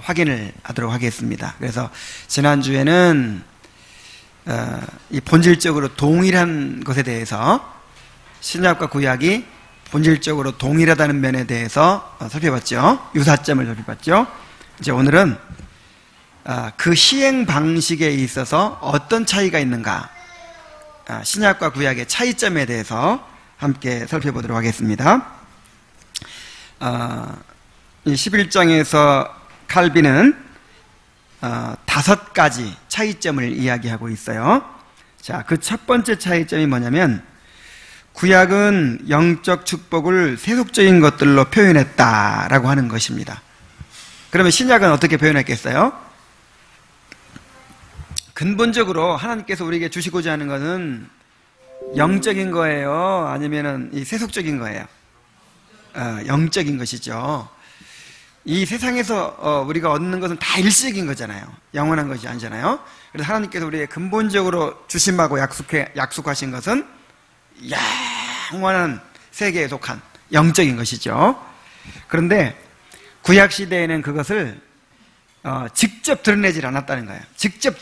확인을 하도록 하겠습니다. 그래서 지난주에는 이 본질적으로 동일한 것에 대해서, 신약과 구약이 본질적으로 동일하다는 면에 대해서 살펴봤죠. 유사점을 살펴봤죠. 이제 오늘은 그 시행 방식에 있어서 어떤 차이가 있는가, 신약과 구약의 차이점에 대해서 함께 살펴보도록 하겠습니다. 이 11장에서 칼빈은 5가지 차이점을 이야기하고 있어요. 자, 그 첫 번째 차이점이 뭐냐면, 구약은 영적 축복을 세속적인 것들로 표현했다라고 하는 것입니다. 그러면 신약은 어떻게 표현했겠어요? 근본적으로 하나님께서 우리에게 주시고자 하는 것은 영적인 거예요? 아니면은 이 세속적인 거예요? 영적인 것이죠. 이 세상에서 우리가 얻는 것은 다 일시적인 거잖아요. 영원한 것이 아니잖아요. 그래서 하나님께서 우리에게 근본적으로 주심하고 약속하신 것은 영원한 세계에 속한 영적인 것이죠. 그런데 구약 시대에는 그것을 직접 드러내질 않았다는 거예요. 직접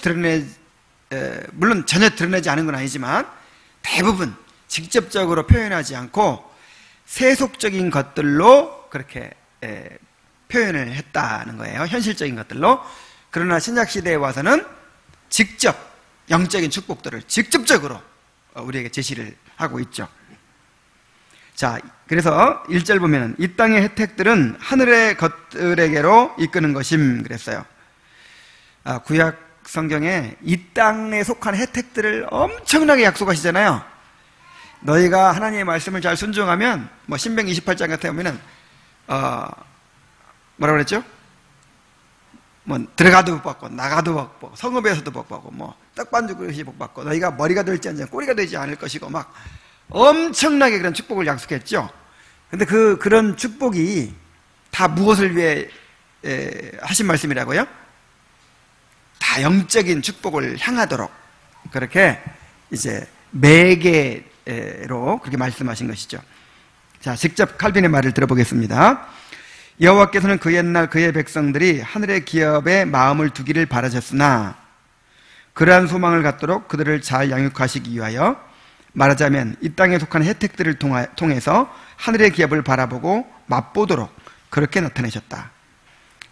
물론 전혀 드러내지 않은 건 아니지만 대부분 직접적으로 표현하지 않고 세속적인 것들로 그렇게 표현을 했다는 거예요. 현실적인 것들로. 그러나 신약시대에 와서는 직접 영적인 축복들을 직접적으로 우리에게 제시를 하고 있죠. 자, 그래서 1절 보면은 이 땅의 혜택들은 하늘의 것들에게로 이끄는 것임 그랬어요. 구약 성경에 이 땅에 속한 혜택들을 엄청나게 약속하시잖아요. 너희가 하나님의 말씀을 잘 순종하면, 신명 28장 같은 경우에는 뭐라고 그랬죠? 들어가도 복 받고 나가도 복 받고 성읍에서도 복 받고 떡반죽 그릇이 복 받고 너희가 머리가 될지언정 꼬리가 되지 않을 것이고 막 엄청나게 그런 축복을 약속했죠. 근데 그런 축복이 다 무엇을 위해 하신 말씀이라고요? 다 영적인 축복을 향하도록 그렇게 이제 매개로 그렇게 말씀하신 것이죠. 자, 직접 칼빈의 말을 들어보겠습니다. 여호와께서는 그 옛날 그의 백성들이 하늘의 기업에 마음을 두기를 바라셨으나 그러한 소망을 갖도록 그들을 잘 양육하시기 위하여, 말하자면 이 땅에 속한 혜택들을 통해서 하늘의 기업을 바라보고 맛보도록 그렇게 나타내셨다.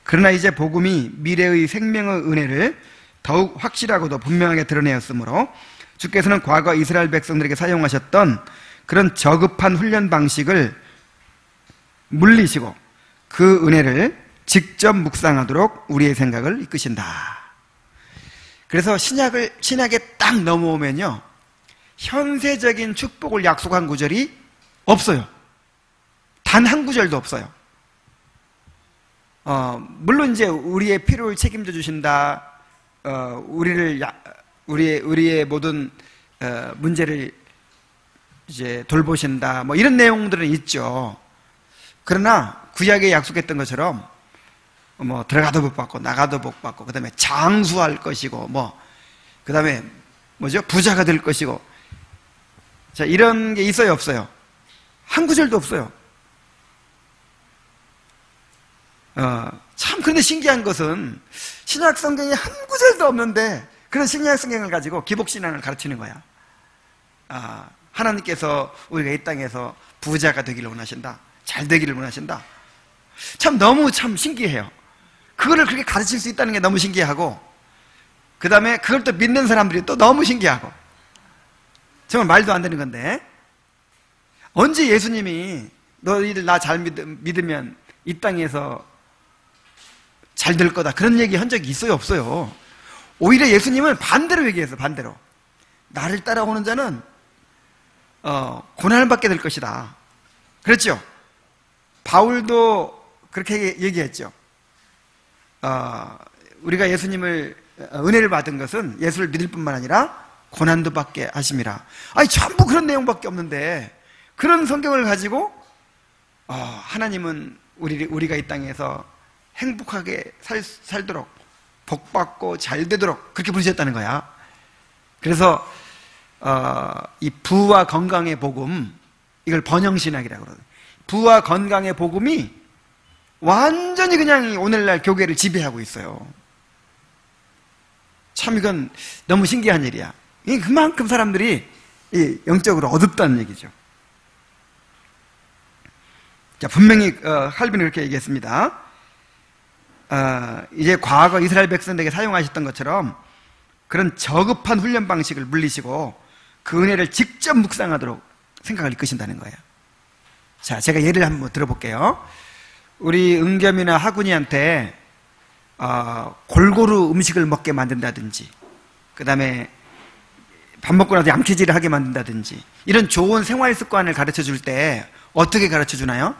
그러나 이제 복음이 미래의 생명의 은혜를 더욱 확실하고도 분명하게 드러내었으므로 주께서는 과거 이스라엘 백성들에게 사용하셨던 그런 저급한 훈련 방식을 물리시고 그 은혜를 직접 묵상하도록 우리의 생각을 이끄신다. 그래서 신약에 딱 넘어오면요, 현세적인 축복을 약속한 구절이 없어요. 단 한 구절도 없어요. 물론 이제 우리의 필요를 책임져 주신다, 우리의 모든 문제를 이제 돌보신다, 이런 내용들은 있죠. 그러나 구약에 약속했던 것처럼 들어가도 복 받고 나가도 복 받고, 그 다음에 장수할 것이고 그 다음에 부자가 될 것이고, 자, 이런 게 있어요, 없어요? 한 구절도 없어요. 참 그런데 신기한 것은 신약 성경에 한 구절도 없는데 그런 신약 성경을 가지고 기복신앙을 가르치는 거야. 하나님께서 우리가 이 땅에서 부자가 되기를 원하신다, 잘 되기를 원하신다. 너무 신기해요. 그거를 그렇게 가르칠 수 있다는 게 너무 신기하고, 그 다음에 그걸 또 믿는 사람들이 또 너무 신기하고, 정말 말도 안 되는 건데, 언제 예수님이 너희들 나 잘 믿으면 이 땅에서 잘 될 거다 그런 얘기 한 적이 있어요, 없어요? 오히려 예수님은 반대로 얘기해서, 반대로 나를 따라오는 자는 고난을 받게 될 것이다 그랬죠. 바울도 그렇게 얘기했죠. 우리가 예수님을 은혜를 받은 것은 예수를 믿을 뿐만 아니라 고난도 받게 하심이라. 전부 그런 내용밖에 없는데 그런 성경을 가지고 하나님은 우리가 이 땅에서 행복하게 살도록 복받고 잘 되도록 그렇게 부르셨다는 거야. 그래서 이 부와 건강의 복음, 이걸 번영신학이라고 그러거든요. 부와 건강의 복음이 완전히 그냥 오늘날 교계를 지배하고 있어요. 참 이건 너무 신기한 일이야. 그만큼 사람들이 영적으로 어둡다는 얘기죠. 자, 분명히 칼빈은 그렇게 얘기했습니다. 이제 과거 이스라엘 백성들에게 사용하셨던 것처럼 그런 저급한 훈련 방식을 물리시고 그 은혜를 직접 묵상하도록 생각을 이끄신다는 거예요. 자, 제가 예를 한번 들어볼게요. 우리 은겸이나 하군이한테 골고루 음식을 먹게 만든다든지, 그 다음에 밥 먹고 나서 양치질을 하게 만든다든지, 이런 좋은 생활 습관을 가르쳐 줄 때 어떻게 가르쳐 주나요?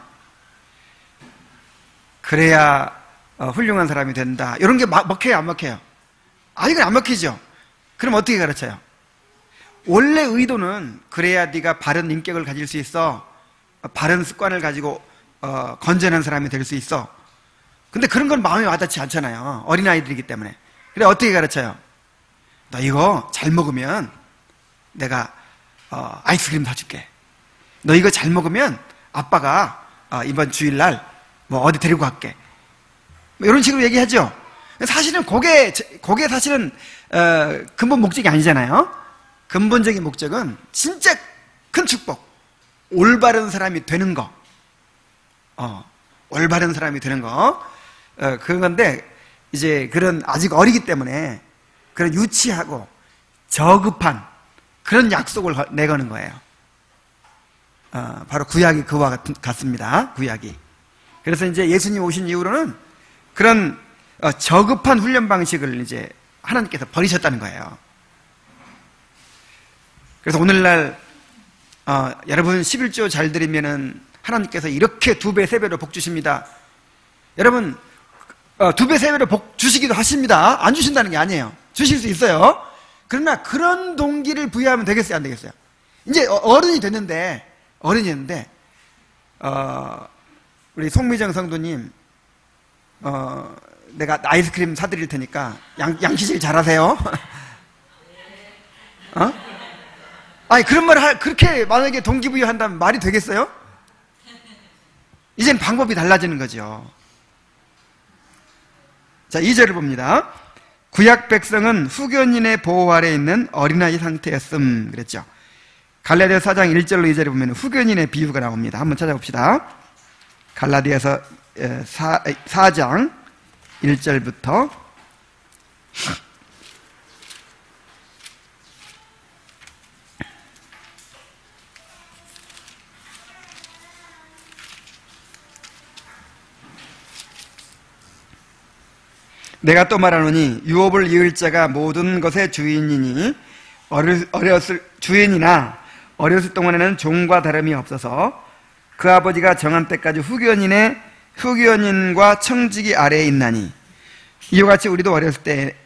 그래야 훌륭한 사람이 된다. 이런 게 먹혀요, 안 먹혀요? 이건 안 먹히죠. 그럼 어떻게 가르쳐요? 원래 의도는 그래야 네가 바른 인격을 가질 수 있어, 바른 습관을 가지고 건전한 사람이 될 수 있어. 근데 그런 건 마음에 와닿지 않잖아요. 어린아이들이기 때문에. 그래, 어떻게 가르쳐요? 너 이거 잘 먹으면 내가 아이스크림 사줄게. 너 이거 잘 먹으면 아빠가 이번 주일날 뭐 어디 데리고 갈게. 뭐 이런 식으로 얘기하죠. 사실은 그게 사실은 근본 목적이 아니잖아요. 근본적인 목적은 진짜 큰 축복, 올바른 사람이 되는 거, 올바른 사람이 되는 거, 그건데 이제 그런 아직 어리기 때문에 그런 유치하고 저급한 그런 약속을 내거는 거예요. 바로 구약이 그와 같습니다. 구약이. 그래서 이제 예수님 오신 이후로는 그런 저급한 훈련 방식을 이제 하나님께서 버리셨다는 거예요. 그래서 오늘날 여러분 11조 잘 드리면은 하나님께서 이렇게 2배, 3배로 복 주십니다. 여러분 2배, 3배로 복 주시기도 하십니다. 안 주신다는 게 아니에요. 주실 수 있어요. 그러나 그런 동기를 부여하면 되겠어요, 안 되겠어요? 이제 어른이 됐는데 우리 송미정 성도님, 내가 아이스크림 사드릴 테니까 양치질 잘하세요. 아니, 그런 말을 그렇게 만약에 동기부여한다면 말이 되겠어요? 이젠 방법이 달라지는 거죠. 자, 2절을 봅니다. 구약 백성은 후견인의 보호 아래 있는 어린아이 상태였음 그랬죠. 갈라디아서 4장 1절로 2절에 보면 후견인의 비유가 나옵니다. 한번 찾아봅시다. 갈라디아서 4장 1절부터 내가 또 말하노니 유업을 이을 자가 모든 것의 주인이니 주인이나 어렸을 동안에는 종과 다름이 없어서 그 아버지가 정한 때까지 후견인과 청지기 아래에 있나니 이와 같이 우리도 어렸을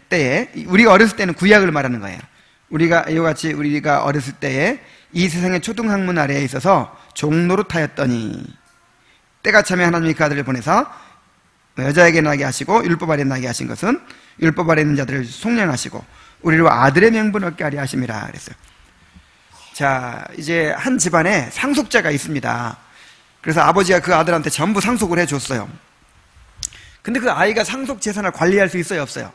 때에 우리가 어렸을 때는 구약을 말하는 거예요. 이와 같이 우리가 어렸을 때에 이 세상의 초등학문 아래에 있어서 종노릇하였더니 때가 차면 하나님이 그 아들을 보내서 여자에게 나게 하시고 율법 아래 나게 하신 것은 율법 아래 있는 자들을 속량하시고 우리로 아들의 명분 얻게 하려 하심이라 그랬어요. 자, 이제 한 집안에 상속자가 있습니다. 그래서 아버지가 그 아들한테 전부 상속을 해줬어요. 근데 그 아이가 상속 재산을 관리할 수 있어요, 없어요?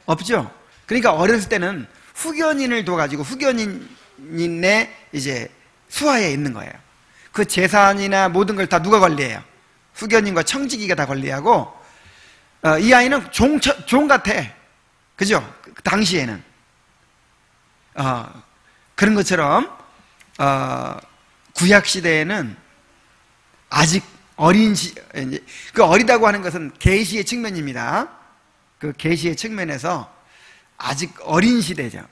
없죠. 그러니까 어렸을 때는 후견인을 둬가지고 후견인의 이제 수하에 있는 거예요. 그 재산이나 모든 걸 다 누가 관리해요? 후견인과 청지기가 다 관리하고, 이 아이는 종 같아. 그죠? 그 당시에는. 그런 것처럼, 구약시대에는 아직 그 어리다고 하는 것은 계시의 측면입니다. 그 계시의 측면에서 아직 어린 시대예요.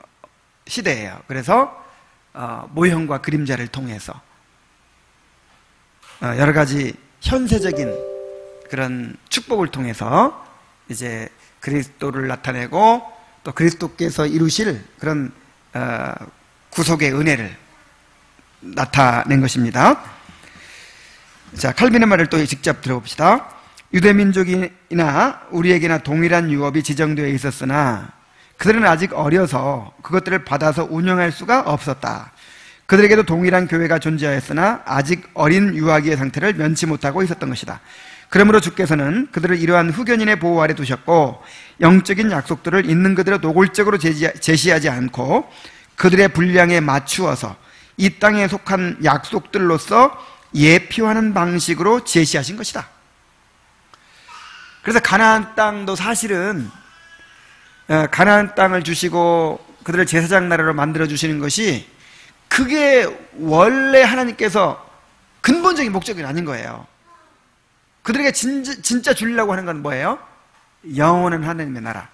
그래서, 모형과 그림자를 통해서, 여러 가지 현세적인 그런 축복을 통해서 이제 그리스도를 나타내고 또 그리스도께서 이루실 그런 구속의 은혜를 나타낸 것입니다. 자, 칼빈의 말을 또 직접 들어봅시다. 유대민족이나 우리에게나 동일한 유업이 지정되어 있었으나 그들은 아직 어려서 그것들을 받아서 운영할 수가 없었다. 그들에게도 동일한 교회가 존재하였으나 아직 어린 유아기의 상태를 면치 못하고 있었던 것이다. 그러므로 주께서는 그들을 이러한 후견인의 보호 아래 두셨고 영적인 약속들을 있는 그대로 노골적으로 제시하지 않고 그들의 분량에 맞추어서 이 땅에 속한 약속들로서 예표하는 방식으로 제시하신 것이다. 그래서 가나안 땅도 사실은 가나안 땅을 주시고 그들을 제사장 나라로 만들어 주시는 것이 그게 원래 하나님께서 근본적인 목적이 아닌 거예요. 그들에게 진짜 주려고 하는 건 뭐예요? 영원한 하나님의 나라,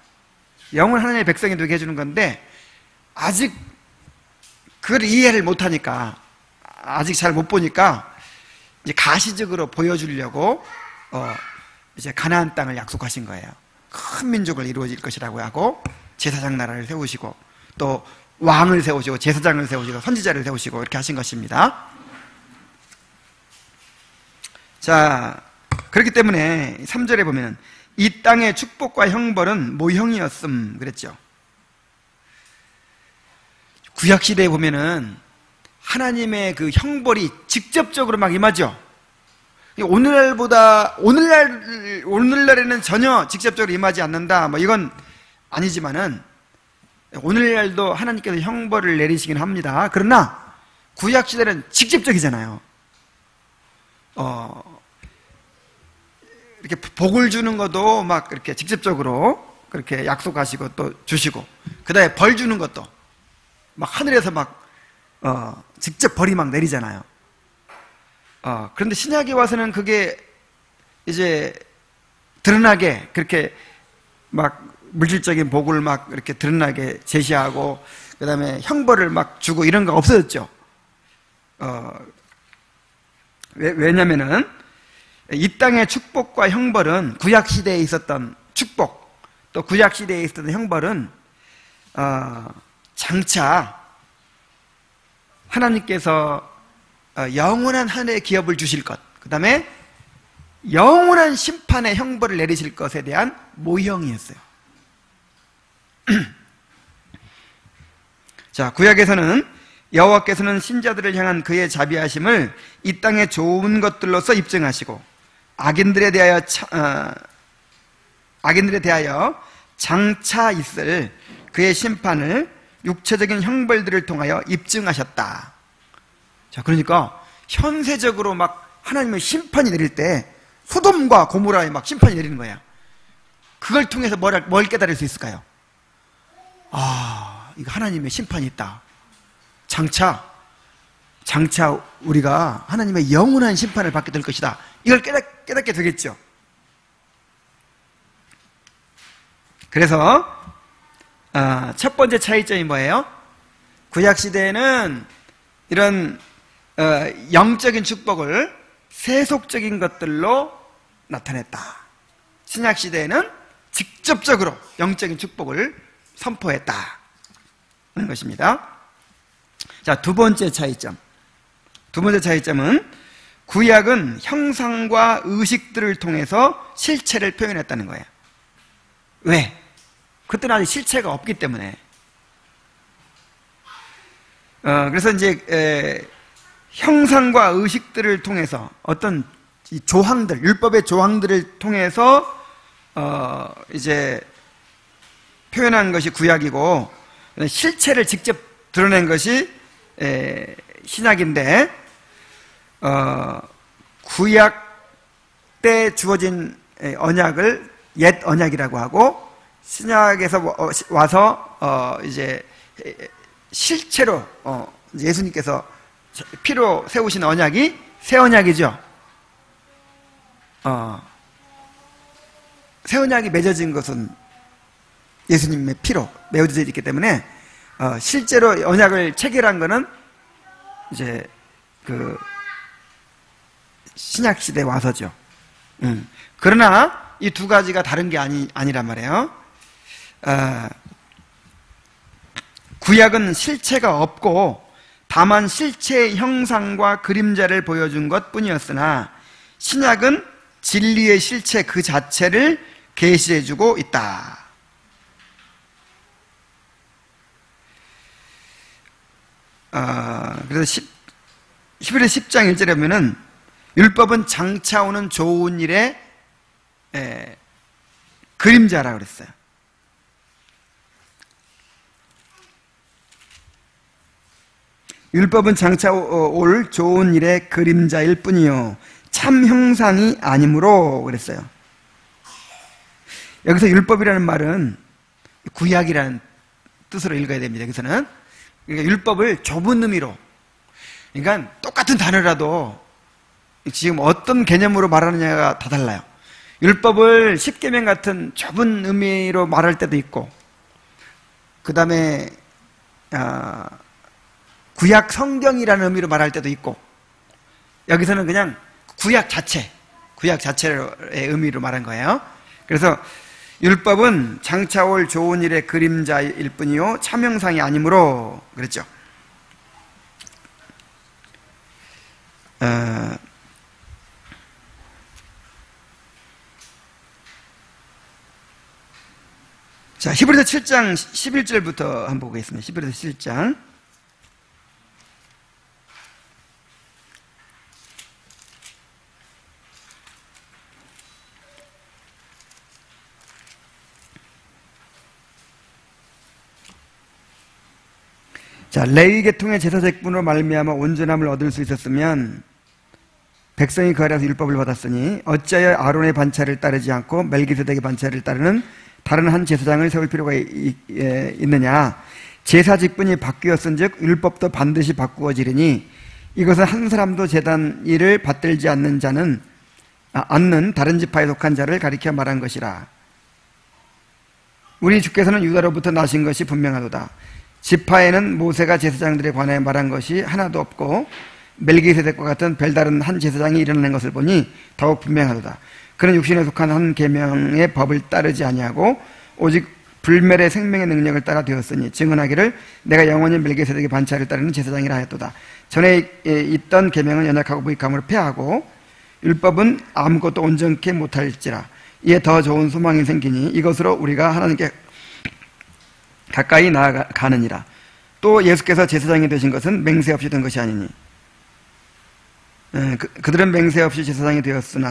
영원한 하나님의 백성이 되게 해주는 건데 아직 그걸 이해를 못하니까, 아직 잘 못 보니까 이제 가시적으로 보여주려고 이제 가나안 땅을 약속하신 거예요. 큰 민족을 이루어질 것이라고 하고 제사장 나라를 세우시고 또 왕을 세우시고 제사장을 세우시고 선지자를 세우시고 이렇게 하신 것입니다. 자, 그렇기 때문에 3절에 보면 이 땅의 축복과 형벌은 모형이었음 그랬죠. 구약시대에 보면은 하나님의 그 형벌이 직접적으로 막 임하죠. 오늘날에는 전혀 직접적으로 임하지 않는다, 뭐 이건 아니지만은 오늘날도 하나님께서 형벌을 내리시긴 합니다. 그러나 구약시대는 직접적이잖아요. 이렇게 복을 주는 것도 막 이렇게 직접적으로 그렇게 약속하시고 또 주시고, 그 다음에 벌 주는 것도 막 하늘에서 막 직접 벌이 막 내리잖아요. 그런데 신약에 와서는 그게 이제 드러나게 그렇게 막 물질적인 복을 막 이렇게 드러나게 제시하고 그 다음에 형벌을 막 주고 이런 거 없어졌죠. 왜냐면은 이 땅의 축복과 형벌은 구약시대에 있었던 축복, 또 구약시대에 있었던 형벌은 장차 하나님께서 영원한 하늘의 기업을 주실 것, 그 다음에 영원한 심판의 형벌을 내리실 것에 대한 모형이었어요. 자, 구약에서는 여호와께서는 신자들을 향한 그의 자비하심을 이 땅의 좋은 것들로서 입증하시고 악인들에 대하여 장차 있을 그의 심판을 육체적인 형벌들을 통하여 입증하셨다. 자, 그러니까 현세적으로 막 하나님의 심판이 내릴 때 소돔과 고모라에 막 심판이 내리는 거야. 그걸 통해서 뭘 깨달을 수 있을까요? 이거 하나님의 심판이 있다. 장차 우리가 하나님의 영원한 심판을 받게 될 것이다. 이걸 깨닫게 되겠죠. 그래서 첫 번째 차이점이 뭐예요? 구약시대에는 이런 영적인 축복을 세속적인 것들로 나타냈다. 신약시대에는 직접적으로 영적인 축복을 선포했다 하는 것입니다. 자, 두 번째 차이점은 구약은 형상과 의식들을 통해서 실체를 표현했다는 거예요. 왜? 그때는 아직 실체가 없기 때문에. 그래서 이제 형상과 의식들을 통해서 어떤 조항들, 율법의 조항들을 통해서 이제 표현한 것이 구약이고 실체를 직접 드러낸 것이 신약인데, 구약 때 주어진 언약을 옛 언약이라고 하고 신약에서 와서 이제 실체로 예수님께서 피로 세우신 언약이 새 언약이죠. 새 언약이 맺어진 것은 예수님의 피로 맺어져 있기 때문에 실제로 언약을 체결한 것은 이제 그 신약 시대에 와서죠. 그러나 이 두 가지가 다른 게 아니란 말이에요. 구약은 실체가 없고 다만 실체의 형상과 그림자를 보여준 것 뿐이었으나 신약은 진리의 실체 그 자체를 계시해주고 있다. 그래서 히브리 10장 1절에 보면은 율법은 장차 오는 좋은 일의 그림자라고 그랬어요. 율법은 장차 올 좋은 일의 그림자일 뿐이요 참 형상이 아니므로 그랬어요. 여기서 율법이라는 말은 구약이라는 뜻으로 읽어야 됩니다. 여기서는 그러니까 율법을 좁은 의미로, 그러니까 똑같은 단어라도 지금 어떤 개념으로 말하느냐가 다 달라요. 율법을 십계명 같은 좁은 의미로 말할 때도 있고, 그 다음에 구약 성경이라는 의미로 말할 때도 있고, 여기서는 그냥 구약 자체의 의미로 말한 거예요. 그래서 율법은 장차 올 좋은 일의 그림자일 뿐이요 참 형상이 아니므로 그랬죠. 자, 히브리서 7장 11절부터 한번 보겠습니다. 히브리서 7장. 자, 레위 계통의 제사직분으로 말미암아 온전함을 얻을 수 있었으면 백성이 그 아래서 율법을 받았으니 어찌하여 아론의 반차를 따르지 않고 멜기세덱의 반차를 따르는 다른 한 제사장을 세울 필요가 있느냐. 제사직분이 바뀌었은즉 율법도 반드시 바꾸어지리니 이것은 한 사람도 제단 일을 받들지 않는 자는 않는 다른 지파에 속한 자를 가리켜 말한 것이라. 우리 주께서는 유다로부터 나신 것이 분명하도다. 지파에는 모세가 제사장들에 관하여 말한 것이 하나도 없고 멜기세덱과 같은 별다른 한 제사장이 일어나는 것을 보니 더욱 분명하도다. 그는 육신에 속한 한 계명의 법을 따르지 아니하고 오직 불멸의 생명의 능력을 따라 되었으니 증언하기를 내가 영원히 멜기세덱의 반차를 따르는 제사장이라 하였도다. 전에 있던 계명은 연약하고 무익함으로 폐하고 율법은 아무것도 온전케 못할지라. 이에 더 좋은 소망이 생기니 이것으로 우리가 하나님께 가까이 나아가느니라. 또 예수께서 제사장이 되신 것은 맹세 없이 된 것이 아니니 그들은 맹세 없이 제사장이 되었을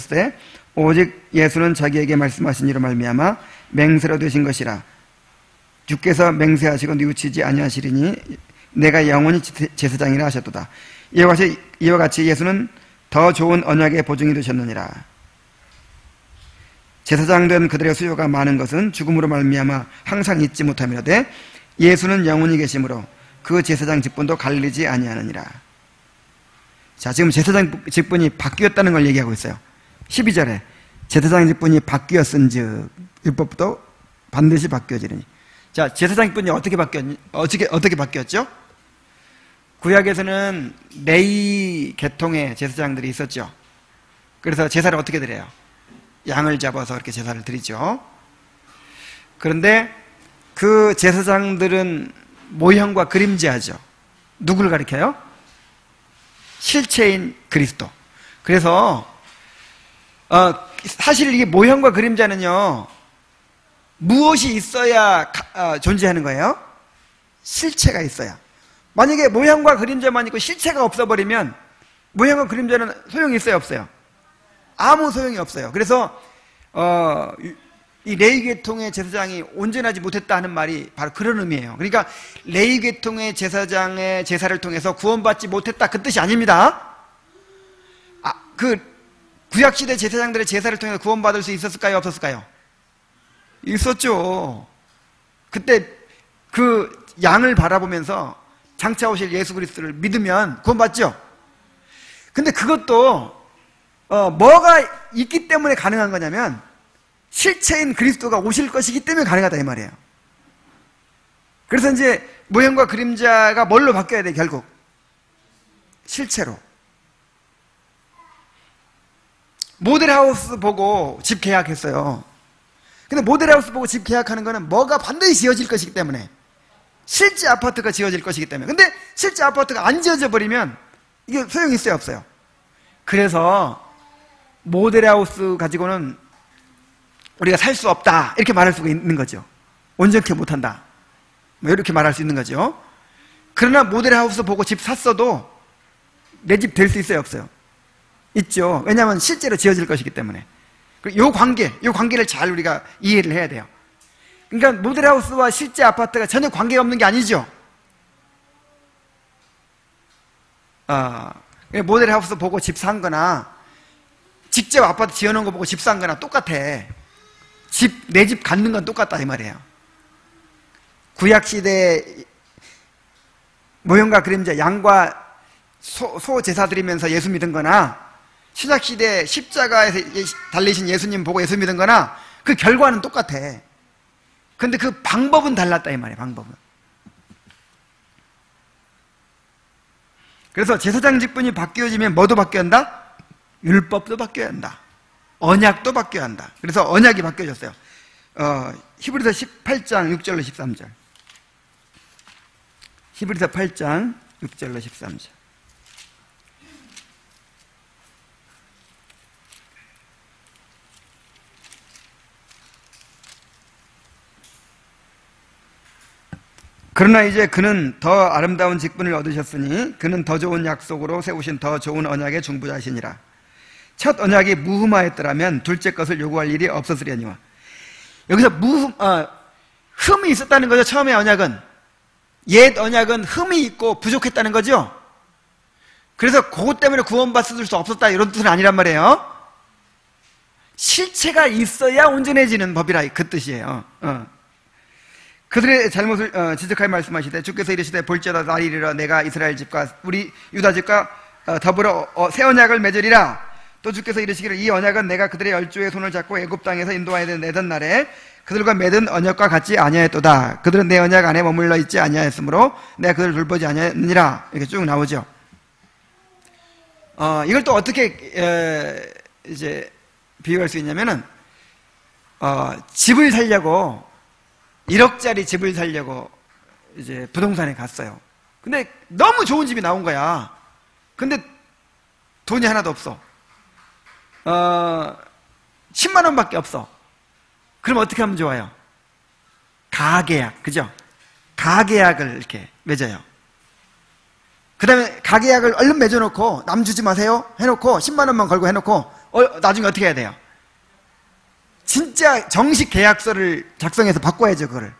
때 오직 예수는 자기에게 말씀하신 이로 말미암아 맹세로 되신 것이라. 주께서 맹세하시고 뉘우치지 아니하시리니 내가 영원히 제사장이라 하셨도다. 이와 같이 예수는 더 좋은 언약의 보증이 되셨느니라. 제사장 된 그들의 수요가 많은 것은 죽음으로 말미암아 항상 잊지 못함이라되 예수는 영원히 계심으로 그 제사장 직분도 갈리지 아니하느니라. 자, 지금 제사장 직분이 바뀌었다는 걸 얘기하고 있어요. 12절에 제사장 직분이 바뀌었은즉 율법도 반드시 바뀌어지리니. 자, 제사장 직분이 어떻게 바뀌었죠? 구약에서는 레위 계통의 제사장들이 있었죠. 그래서 제사를 어떻게 드려요? 양을 잡아서 이렇게 제사를 드리죠. 그런데 그 제사장들은 모형과 그림자죠. 누구를 가리켜요? 실체인 그리스도. 그래서 사실 이게 모형과 그림자는요, 무엇이 있어야 존재하는 거예요? 실체가 있어야. 만약에 모형과 그림자만 있고 실체가 없어버리면 모형과 그림자는 소용이 있어요, 없어요? 아무 소용이 없어요. 그래서 이 레위 계통의 제사장이 온전하지 못했다 하는 말이 바로 그런 의미예요. 그러니까 레위 계통의 제사장의 제사를 통해서 구원받지 못했다 그 뜻이 아닙니다. 그 구약시대 제사장들의 제사를 통해서 구원받을 수 있었을까요, 없었을까요? 있었죠. 그때 그 양을 바라보면서 장차 오실 예수 그리스도를 믿으면 구원받죠. 근데 그것도 뭐가 있기 때문에 가능한 거냐면 실체인 그리스도가 오실 것이기 때문에 가능하다 이 말이에요. 그래서 이제 모형과 그림자가 뭘로 바뀌어야 돼? 결국 실체로. 모델하우스 보고 집 계약했어요. 근데 모델하우스 보고 집 계약하는 거는 뭐가 반드시 지어질 것이기 때문에, 실제 아파트가 지어질 것이기 때문에. 근데 실제 아파트가 안 지어져 버리면 이게 소용이 있어요, 없어요? 그래서 모델하우스 가지고는 우리가 살 수 없다 이렇게 말할 수가 있는 거죠. 온전케 못한다 뭐 이렇게 말할 수 있는 거죠. 그러나 모델하우스 보고 집 샀어도 내 집 될 수 있어요, 없어요? 있죠. 왜냐하면 실제로 지어질 것이기 때문에. 요 관계를 잘 우리가 이해를 해야 돼요. 그러니까 모델하우스와 실제 아파트가 전혀 관계가 없는 게 아니죠. 모델하우스 보고 집 산 거나 직접 아파트 지어놓은 거 보고 집 산 거나 똑같아. 내 집 갖는 건 똑같다 이 말이에요. 구약시대 모형과 그림자, 양과 소 제사 드리면서 예수 믿은 거나 신약시대 십자가에서 달리신 예수님 보고 예수 믿은 거나 그 결과는 똑같아. 근데 그 방법은 달랐다 이 말이에요. 방법은. 그래서 제사장 직분이 바뀌어지면 뭐도 바뀌어야 한다? 율법도 바뀌어야 한다. 언약도 바뀌어야 한다. 그래서 언약이 바뀌어졌어요. 히브리서 18장 6절로 13절. 히브리서 8장 6절로 13절. 그러나 이제 그는 더 아름다운 직분을 얻으셨으니 그는 더 좋은 약속으로 세우신 더 좋은 언약의 중보자시니라. 첫 언약이 무흠하였더라면 둘째 것을 요구할 일이 없었으려니와. 여기서 흠이 있었다는 거죠. 처음에 언약은 옛 언약은 흠이 있고 부족했다는 거죠. 그래서 그것 때문에 구원받을 수 없었다 이런 뜻은 아니란 말이에요. 실체가 있어야 온전해지는 법이라 그 뜻이에요. 그들의 잘못을 지적하여 말씀하시되 주께서 이르시되 볼지어다 날이 이르러 내가 이스라엘 집과 우리 유다 집과 더불어 새 언약을 맺으리라. 또 주께서 이르시기를 이 언약은 내가 그들의 열조의 손을 잡고 애굽 땅에서 인도하여 내던 날에 그들과 맺은 언약과 같지 아니하였도다. 그들은 내 언약 안에 머물러 있지 아니하였으므로 내가 그들을 돌보지 아니하였느니라. 이렇게 쭉 나오죠. 이걸 또 어떻게 이제 비유할 수 있냐면은 집을 살려고 1억짜리 집을 살려고 이제 부동산에 갔어요. 근데 너무 좋은 집이 나온 거야. 근데 돈이 하나도 없어. 10만 원밖에 없어. 그럼 어떻게 하면 좋아요? 가계약, 그죠? 가계약을 이렇게 맺어요. 그 다음에 가계약을 얼른 맺어놓고 남 주지 마세요 해놓고 10만 원만 걸고 해놓고 나중에 어떻게 해야 돼요? 진짜 정식 계약서를 작성해서 바꿔야죠, 그거를.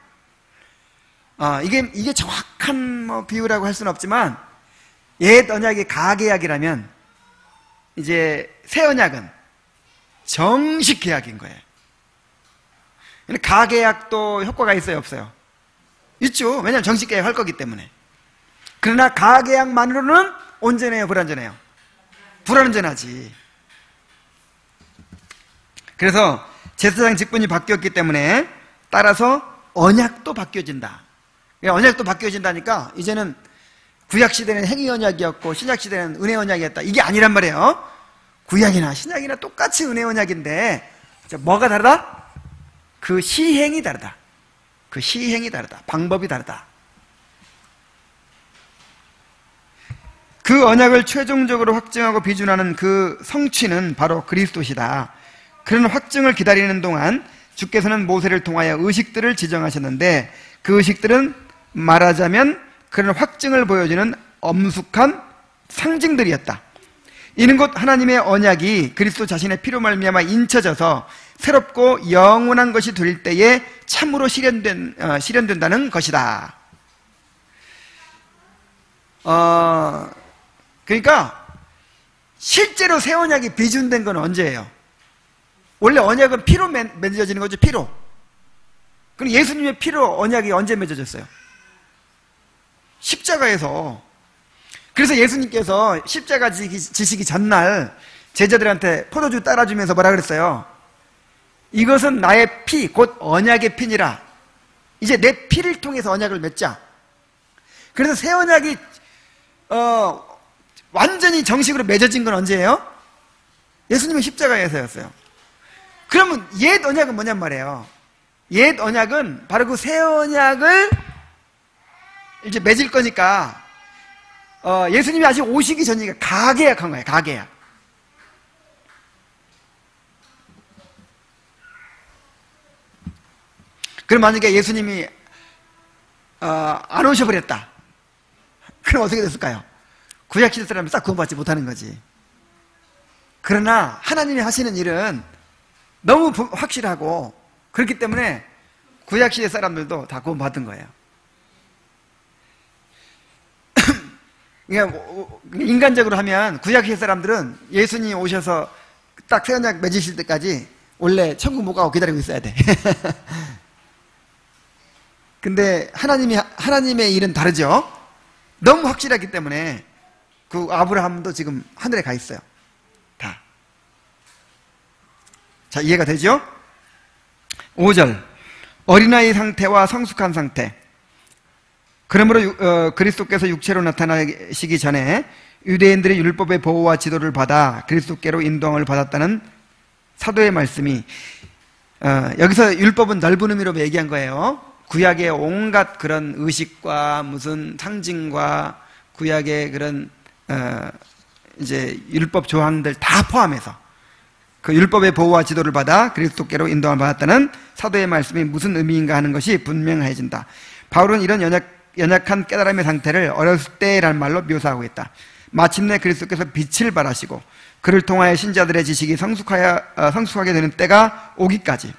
이게 정확한 비유라고 할 수는 없지만, 옛 언약이 가계약이라면, 이제 새 언약은 정식 계약인 거예요. 근데 가계약도 효과가 있어요, 없어요? 있죠. 왜냐하면 정식 계약 할 거기 때문에. 그러나 가계약만으로는 온전해요, 불완전해요? 불완전하지. 그래서 제사장 직분이 바뀌었기 때문에 따라서 언약도 바뀌어진다. 언약도 바뀌어진다니까 이제는 구약시대는 행위 언약이었고 신약시대는 은혜 언약이었다. 이게 아니란 말이에요. 구약이나 신약이나 똑같이 은혜 언약인데 뭐가 다르다? 그 시행이 다르다. 그 시행이 다르다. 방법이 다르다. 그 언약을 최종적으로 확증하고 비준하는 그 성취는 바로 그리스도시다. 그런 확증을 기다리는 동안 주께서는 모세를 통하여 의식들을 지정하셨는데 그 의식들은 말하자면 그런 확증을 보여주는 엄숙한 상징들이었다. 이는 곧 하나님의 언약이 그리스도 자신의 피로 말미암아 인쳐져서 새롭고 영원한 것이 될 때에 참으로 실현된다는 것이다. 그러니까 실제로 새 언약이 비준된 건 언제예요? 원래 언약은 피로 맺어지는 거죠, 피로. 그럼 예수님의 피로 언약이 언제 맺어졌어요? 십자가에서. 그래서 예수님께서 십자가 지시기 전날 제자들한테 포도주 따라주면서 뭐라 그랬어요? 이것은 나의 피, 곧 언약의 피니라. 이제 내 피를 통해서 언약을 맺자. 그래서 새 언약이 완전히 정식으로 맺어진 건 언제예요? 예수님의 십자가에서였어요. 그러면 옛 언약은 뭐냔 말이에요. 옛 언약은 바로 그 새 언약을 이제 맺을 거니까 예수님이 아직 오시기 전이니까 가계약한 거예요. 가계약. 그럼 만약에 예수님이 안 오셔버렸다. 그럼 어떻게 됐을까요? 구약시대 사람이 싹 구원받지 못하는 거지. 그러나 하나님이 하시는 일은 너무 확실하고 그렇기 때문에 구약시대 사람들도 다 구원받은 거예요. 그러니까 인간적으로 하면 구약시대 사람들은 예수님 오셔서 딱 새 언약 맺으실 때까지 원래 천국 못 가고 기다리고 있어야 돼. 근데 하나님의 일은 다르죠. 너무 확실하기 때문에 그 아브라함도 지금 하늘에 가 있어요. 다. 자, 이해가 되죠? 5절. 어린아이 상태와 성숙한 상태. 그러므로 그리스도께서 육체로 나타나시기 전에 유대인들이 율법의 보호와 지도를 받아 그리스도께로 인도함을 받았다는 사도의 말씀이 여기서 율법은 넓은 의미로 얘기한 거예요. 구약의 온갖 그런 의식과 무슨 상징과 구약의 그런 이제 율법 조항들 다 포함해서 그 율법의 보호와 지도를 받아 그리스도께로 인도함을 받았다는 사도의 말씀이 무슨 의미인가 하는 것이 분명해진다. 바울은 이런 연약한 깨달음의 상태를 어렸을 때라는 말로 묘사하고 있다. 마침내 그리스도께서 빛을 발하시고 그를 통하여 신자들의 지식이 성숙하게 되는 때가 오기까지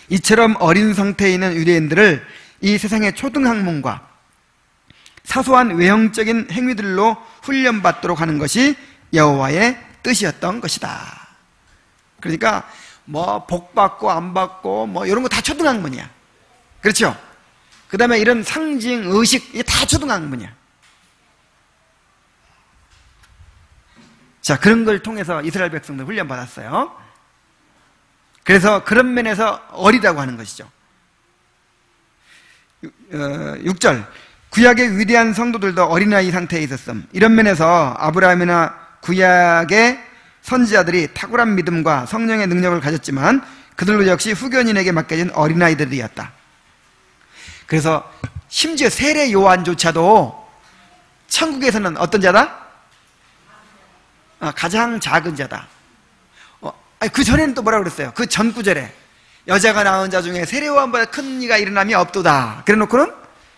이처럼 어린 상태에 있는 유대인들을 이 세상의 초등학문과 사소한 외형적인 행위들로 훈련받도록 하는 것이 여호와의 뜻이었던 것이다. 그러니까 뭐 복 받고 안 받고 뭐 이런 거 다 초등학문이야. 그렇죠? 그 다음에 이런 상징, 의식 이게 다 초등학문이야. 자, 그런 걸 통해서 이스라엘 백성들 훈련받았어요. 그래서 그런 면에서 어리다고 하는 것이죠. 6절. 구약의 위대한 성도들도 어린아이 상태에 있었음. 이런 면에서 아브라함이나 구약의 선지자들이 탁월한 믿음과 성령의 능력을 가졌지만 그들도 역시 후견인에게 맡겨진 어린아이들이었다. 그래서 심지어 세례 요한조차도 천국에서는 어떤 자다? 가장 작은 자다. 그 전에는 또 뭐라고 그랬어요? 그 전 구절에 여자가 낳은 자 중에 세례 요한보다 큰 이가 일어남이 없도다. 그래 놓고는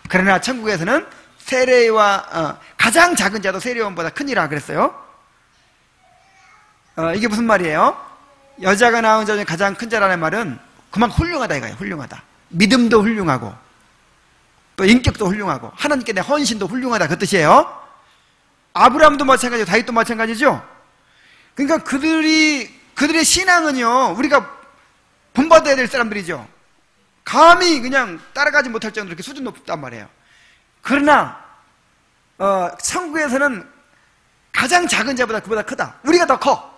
그러나 천국에서는 세례와 가장 작은 자도 세례 요한보다 큰 이라 그랬어요. 이게 무슨 말이에요? 여자가 낳은 자 중에 가장 큰 자라는 말은 그만큼 훌륭하다 이거예요. 훌륭하다. 믿음도 훌륭하고 또 인격도 훌륭하고 하나님께 내 헌신도 훌륭하다 그 뜻이에요. 아브라함도 마찬가지고 다윗도 마찬가지죠. 그러니까 그들의 신앙은요 우리가 본받아야 될 사람들이죠. 감히 그냥 따라가지 못할 정도로 이렇게 수준 높단 말이에요. 그러나 천국에서는 가장 작은 자보다 그보다 크다. 우리가 더 커.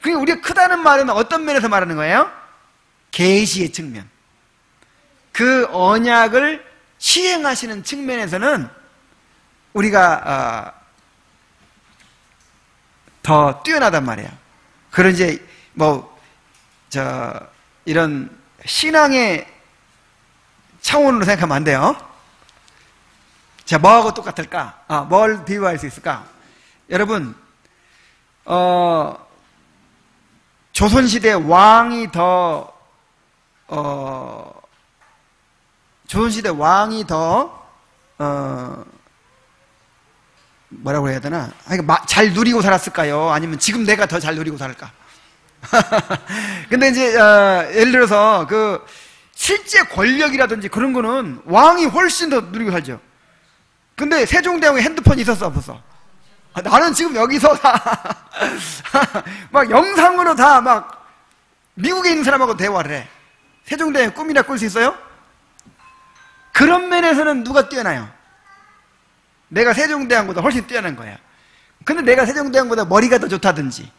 그러니까 우리가 크다는 말은 어떤 면에서 말하는 거예요? 계시의 측면. 그 언약을 시행하시는 측면에서는 우리가 더 뛰어나단 말이에요. 그런 이제 이런 신앙의 차원으로 생각하면 안 돼요. 자, 뭐하고 똑같을까? 뭘 비유할 수 있을까? 여러분, 조선시대 왕이 더 뭐라고 해야 되나? 잘 누리고 살았을까요? 아니면 지금 내가 더 잘 누리고 살까? 근데 이제, 예를 들어서, 실제 권력이라든지 그런 거는 왕이 훨씬 더 누리고 살죠. 근데 세종대왕에 핸드폰이 있었어, 없었어? 나는 지금 여기서 막 영상으로 미국에 있는 사람하고 대화를 해. 세종대왕의 꿈이나 꿀 수 있어요? 그런 면에서는 누가 뛰어나요? 내가 세종대왕보다 훨씬 뛰어난 거야. 근데 내가 세종대왕보다 머리가 더 좋다든지,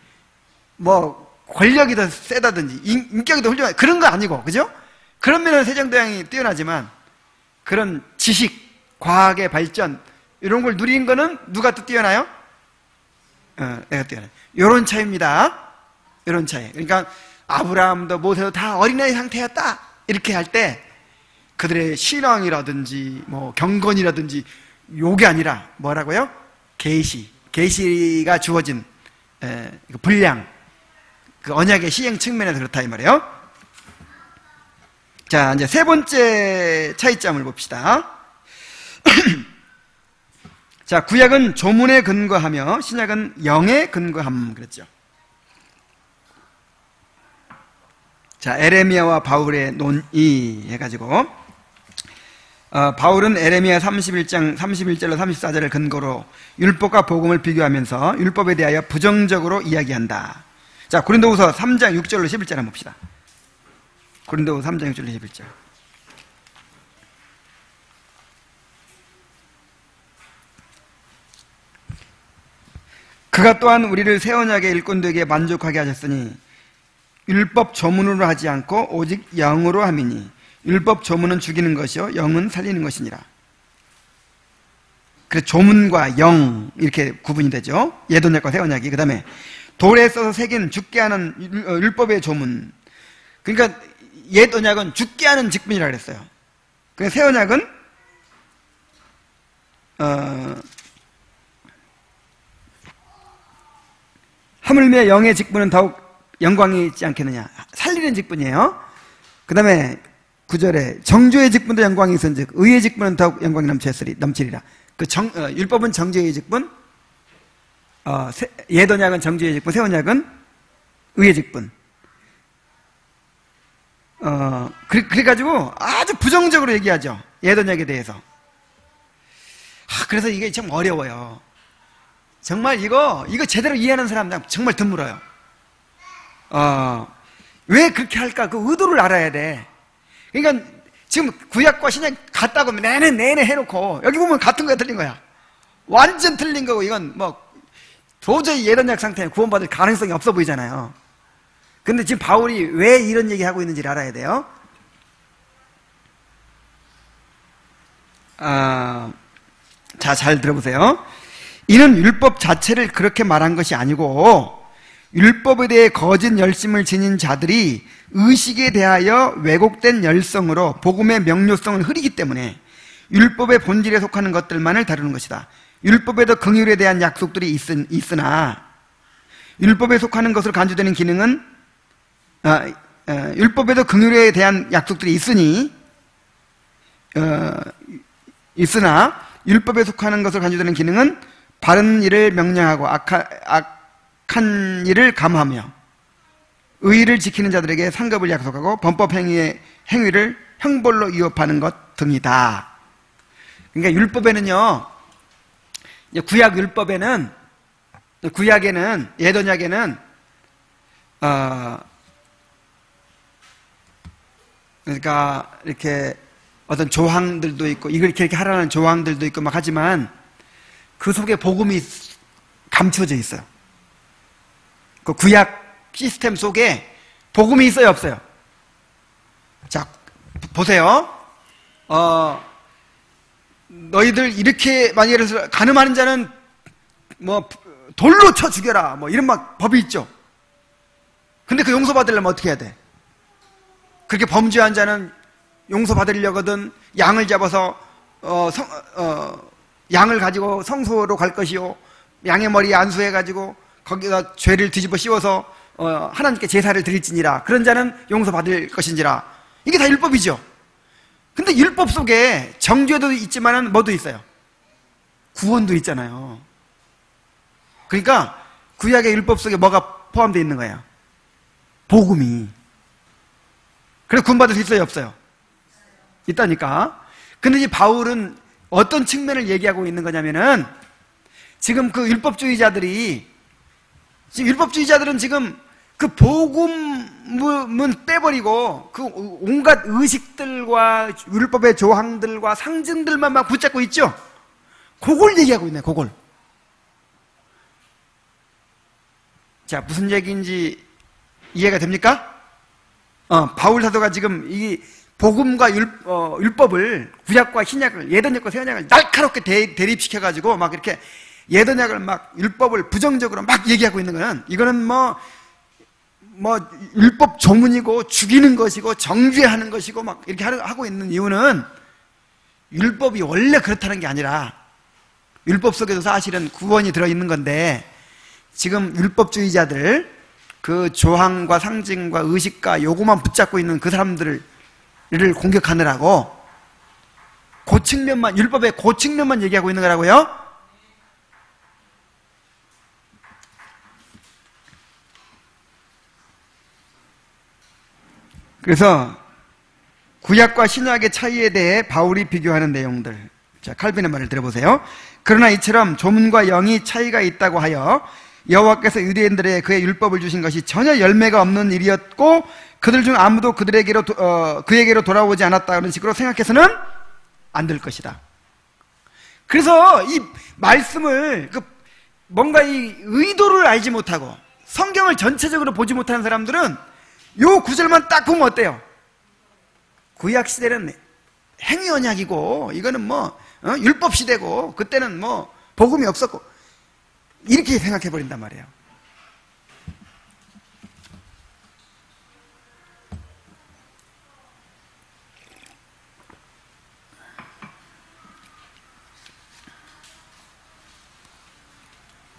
권력이 더 세다든지, 인격이 더 훌륭하다. 그런 거 아니고, 그죠? 그런 면에서 세종대왕이 뛰어나지만, 그런 지식, 과학의 발전, 이런 걸 누린 거는 누가 더 뛰어나요? 내가 뛰어나요. 요런 차이입니다. 요런 차이. 그러니까, 아브라함도 모세도 다 어린아이 상태였다. 이렇게 할 때, 그들의 신앙이라든지, 경건이라든지, 요게 아니라 뭐라고요? 계시가 주어진 분량, 그 언약의 시행 측면에서 그렇다 이 말이에요. 자, 이제 세 번째 차이점을 봅시다. 자, 구약은 조문에 근거하며 신약은 영에 근거함 그랬죠. 자, 에레미야와 바울의 논의 해가지고, 바울은 에레미야 31장 31절로 34절을 근거로 율법과 복음을 비교하면서 율법에 대하여 부정적으로 이야기한다. 자, 고린도후서 3장 6절로 11절 한번 봅시다. 고린도후서 3장 6절로 11절. 그가 또한 우리를 새 언약의 일꾼되게 만족하게 하셨으니 율법 조문으로 하지 않고 오직 영으로 함이니 율법 조문은 죽이는 것이요 영은 살리는 것이니라. 그래서 조문과 영 이렇게 구분이 되죠. 옛 언약과 새 언약이. 그 다음에 돌에 써서 새긴 죽게 하는 율법의 조문. 그러니까 옛 언약은 죽게 하는 직분이라 그랬어요. 그래서 새 언약은 하물며 영의 직분은 더욱 영광이 있지 않겠느냐. 살리는 직분이에요. 그 다음에 9절에 정죄의 직분도 영광이 있은즉 의의 직분은 더욱 영광이 넘치리라. 율법은 정죄의 직분, 옛 언약은 정죄의 직분, 새 언약은 의의 직분. 그래가지고 아주 부정적으로 얘기하죠. 옛 언약에 대해서. 그래서 이게 좀 어려워요. 정말 이거 제대로 이해하는 사람은 정말 드물어요. 왜 그렇게 할까? 그 의도를 알아야 돼. 그러니까 지금 구약과 신약 같다고 내내 해놓고 여기 보면 같은 거야 틀린 거야. 완전 틀린 거고 이건 뭐 도저히 옛 언약 상태에 구원받을 가능성이 없어 보이잖아요. 근데 지금 바울이 왜 이런 얘기하고 있는지를 알아야 돼요. 자, 잘 들어보세요. 이는 율법 자체를 그렇게 말한 것이 아니고 율법에 대해 거짓 열심을 지닌 자들이 의식에 대하여 왜곡된 열성으로 복음의 명료성을 흐리기 때문에 율법의 본질에 속하는 것들만을 다루는 것이다. 율법에도 긍휼에 대한 약속들이 있으나 율법에 속하는 것으로 간주되는 기능은 율법에도 긍휼에 대한 약속들이 있으나 율법에 속하는 것으로 간주되는 기능은 바른 일을 명령하고 악한 일을 감하며 의의를 지키는 자들에게 상급을 약속하고 범법 행위를 형벌로 위협하는 것 등이다. 그러니까 율법에는요, 구약 율법에는, 구약에는, 옛 언약에는 그러니까 이렇게 어떤 조항들도 있고 이렇게 하라는 조항들도 있고 막 하지만 그 속에 복음이 감추어져 있어요. 그 구약 시스템 속에 복음이 있어요, 없어요? 자, 보세요. 너희들 이렇게 만약에 해서 간음하는 자는 뭐 돌로 쳐 죽여라 뭐 이런 막 법이 있죠. 근데 그 용서받으려면 어떻게 해야 돼? 그렇게 범죄한 자는 용서받으려거든 양을 잡아서 양을 가지고 성소로 갈 것이요 양의 머리에 안수해가지고 거기다 죄를 뒤집어 씌워서 하나님께 제사를 드릴지니라. 그런 자는 용서받을 것인지라. 이게 다 율법이죠. 근데 율법 속에 정죄도 있지만은 뭐도 있어요? 구원도 있잖아요. 그러니까 구약의 율법 속에 뭐가 포함되어 있는 거예요? 복음이. 그래서 구원받을 수 있어요, 없어요? 있다니까. 근데 이 바울은 어떤 측면을 얘기하고 있는 거냐면은 지금 그 율법주의자들은 지금 그 복음은 빼버리고 그 온갖 의식들과 율법의 조항들과 상징들만 막 붙잡고 있죠? 그걸 얘기하고 있네, 그걸. 자, 무슨 얘기인지 이해가 됩니까? 바울 사도가 지금 이 복음과 율법을, 구약과 신약을, 옛 언약과 새 언약을 날카롭게 대립시켜가지고 막 이렇게 옛 언약을 막 율법을 부정적으로 막 얘기하고 있는 거는, 이거는 뭐 율법 조문이고 죽이는 것이고 정죄하는 것이고 막 이렇게 하고 있는 이유는 율법이 원래 그렇다는 게 아니라 율법 속에도 사실은 구원이 들어있는 건데 지금 율법주의자들 그 조항과 상징과 의식과 요구만 붙잡고 있는 그 사람들을 공격하느라고 그 측면만, 율법의 그 측면만 얘기하고 있는 거라고요? 그래서 구약과 신약의 차이에 대해 바울이 비교하는 내용들. 자, 칼빈의 말을 들어보세요. 그러나 이처럼 조문과 영이 차이가 있다고 하여 여호와께서 유대인들에게 그의 율법을 주신 것이 전혀 열매가 없는 일이었고 그들 중 아무도 그에게로 돌아오지 않았다는 식으로 생각해서는 안 될 것이다. 그래서 이 말씀을 뭔가 이 의도를 알지 못하고 성경을 전체적으로 보지 못하는 사람들은 요 구절만 딱 보면 어때요? 구약 시대는 행위 언약이고 이거는 율법 시대고 그때는 복음이 없었고 이렇게 생각해 버린단 말이에요.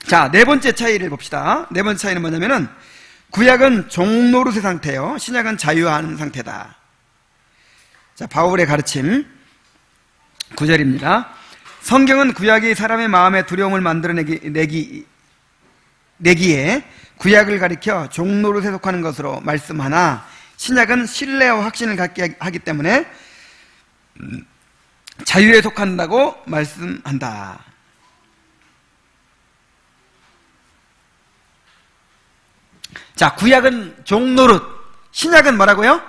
자, 네 번째 차이를 봅시다. 네 번째 차이는 뭐냐면은 구약은 종노릇의 상태예요. 신약은 자유하는 상태다. 자, 바울의 가르침 9절입니다. 성경은 구약이 사람의 마음에 두려움을 만들어내기에 구약을 가리켜 종노릇에 속하는 것으로 말씀하나 신약은 신뢰와 확신을 갖게 하기 때문에 자유에 속한다고 말씀한다. 자, 구약은 종노릇, 신약은 뭐라고요?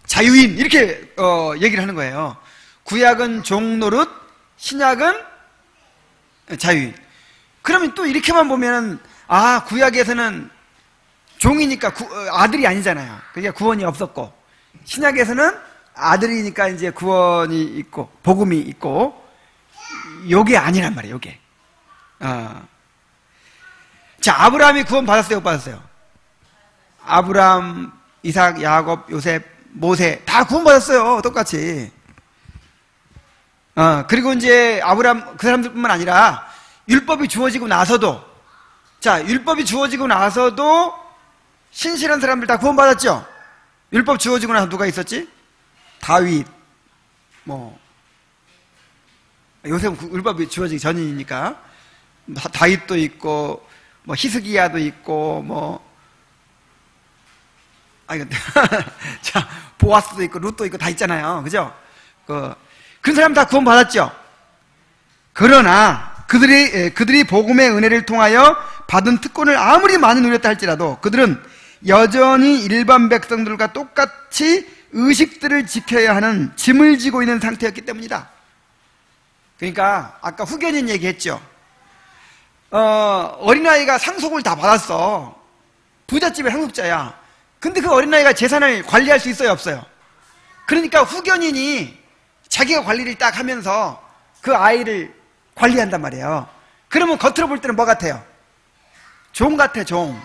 자유인, 이렇게 얘기를 하는 거예요. 구약은 종노릇, 신약은 자유인. 그러면 또 이렇게만 보면은 구약에서는 종이니까 아들이 아니잖아요. 그러니까 구원이 없었고, 신약에서는 아들이니까 이제 구원이 있고 복음이 있고, 요게 아니란 말이에요. 요게. 자, 아브라함이 구원 받았어요, 못 받았어요? 아브라함, 이삭, 야곱, 요셉, 모세 다 구원받았어요. 똑같이. 그리고 이제 아브라함 그 사람들뿐만 아니라 율법이 주어지고 나서도, 자, 율법이 주어지고 나서도 신실한 사람들 다 구원받았죠. 율법 주어지고 나서 누가 있었지? 다윗, 요셉은 율법이 주어지기 전이니까 다윗도 있고 히스기야도 있고 자, 보아스도 있고 룻도 있고 다 있잖아요. 그죠? 그런 사람 다 구원받았죠. 그러나 그들이 복음의 은혜를 통하여 받은 특권을 아무리 많이 누렸다 할지라도 그들은 여전히 일반 백성들과 똑같이 의식들을 지켜야 하는 짐을 지고 있는 상태였기 때문이다. 그러니까 아까 후견인 얘기했죠. 어린아이가 상속을 다 받았어. 부잣집의 상속자야. 근데 그 어린아이가 재산을 관리할 수 있어요, 없어요? 그러니까 후견인이 자기가 관리를 딱 하면서 그 아이를 관리한단 말이에요. 그러면 겉으로 볼 때는 뭐 같아요? 종 같아, 종.